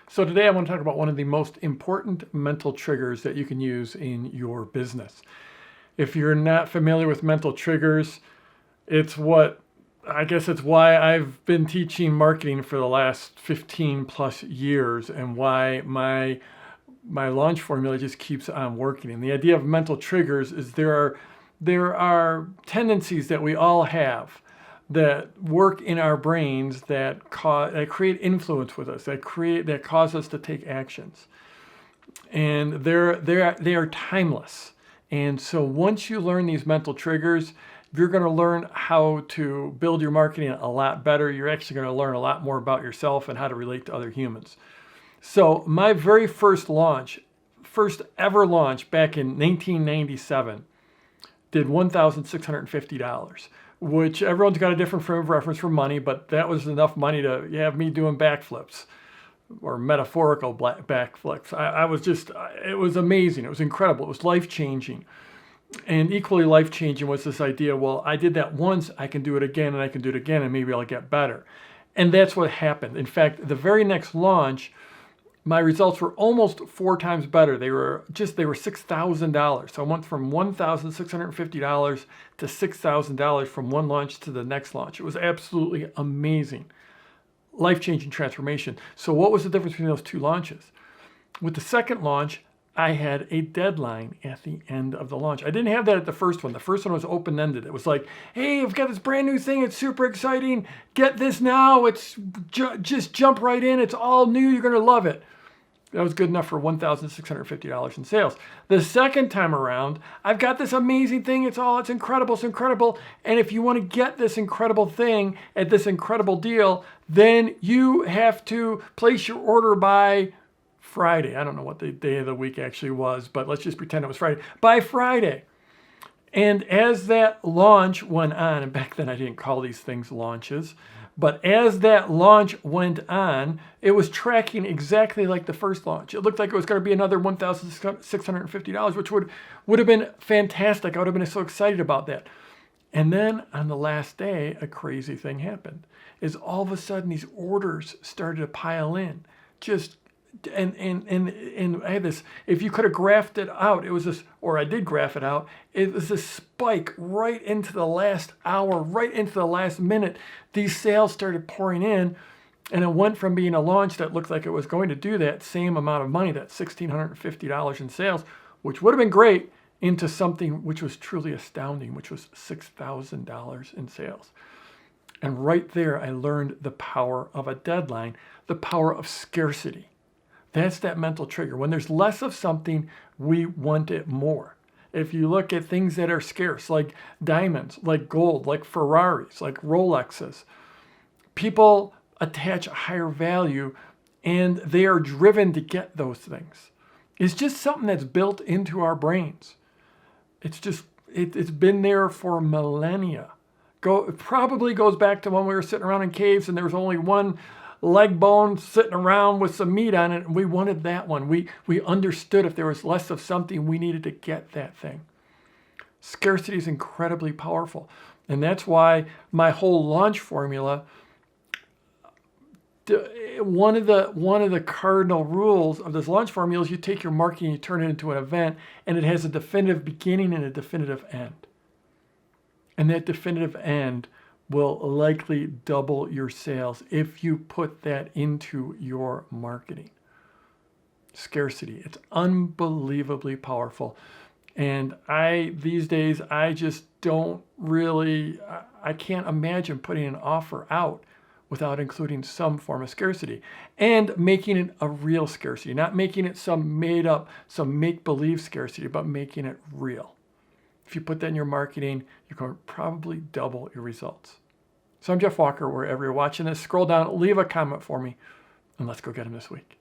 So today I want to talk about one of the most important mental triggers that you can use in your business. If you're not familiar with mental triggers, it's why I've been teaching marketing for the last 15 plus years, and why my launch formula just keeps on working. And the idea of mental triggers is there are tendencies that we all have that work in our brains that create influence with us, that cause us to take actions, and they are timeless. And so once you learn these mental triggers, you're going to learn how to build your marketing a lot better. You're actually going to learn a lot more about yourself and how to relate to other humans. So my very first ever launch back in 1997 did $1,650, which everyone's got a different frame of reference for money, but that was enough money to have me doing backflips, or metaphorical backflips. It was amazing. It was incredible. It was life-changing. And equally life-changing was this idea, well, I did that once, I can do it again, and I can do it again, and maybe I'll get better. And that's what happened. In fact, the very next launch, my results were almost 4 times better. They were $6,000. So I went from $1,650 to $6,000 from one launch to the next launch. It was absolutely amazing. Life-changing transformation. So what was the difference between those two launches? With the second launch, I had a deadline at the end of the launch. I didn't have that at the first one. The first one was open-ended. It was like, hey, I've got this brand new thing. It's super exciting. Get this now. Just jump right in. It's all new. You're going to love it. That was good enough for $1,650 in sales. The second time around, I've got this amazing thing. It's incredible. And if you want to get this incredible thing at this incredible deal, then you have to place your order by Friday. I don't know what the day of the week actually was, but let's just pretend it was Friday. By Friday. And as that launch went on, and back then I didn't call these things launches, but as that launch went on, it was tracking exactly like the first launch. It looked like it was going to be another $1,650, which would have been fantastic. I would have been so excited about that. And then on the last day, a crazy thing happened. Is all of a sudden these orders started to pile in. And I had this, if you could have graphed it out, it was this, or I did graph it out, it was this spike right into the last hour, right into the last minute. These sales started pouring in, and it went from being a launch that looked like it was going to do that same amount of money, that $1,650 in sales, which would have been great, into something which was truly astounding, which was $6,000 in sales. And right there, I learned the power of a deadline, the power of scarcity. That's that mental trigger. When there's less of something, we want it more. If you look at things that are scarce, like diamonds, like gold, like Ferraris, like Rolexes, people attach a higher value, and they are driven to get those things. It's just something that's built into our brains. It's been there for millennia. It probably goes back to when we were sitting around in caves and there was only one leg bone sitting around with some meat on it, and we wanted that one. We understood if there was less of something, we needed to get that thing. Scarcity is incredibly powerful, and that's why my whole launch formula, one of the cardinal rules of this launch formula is you take your marketing, you turn it into an event, and it has a definitive beginning and a definitive end. And that definitive end will likely double your sales if you put that into your marketing. Scarcity, it's unbelievably powerful. And these days, I just don't really, I can't imagine putting an offer out without including some form of scarcity and making it a real scarcity, not making it some made up, some make-believe scarcity, but making it real. If you put that in your marketing, you're going to probably double your results. So I'm Jeff Walker. Wherever you're watching this, scroll down, leave a comment for me, and let's go get them this week.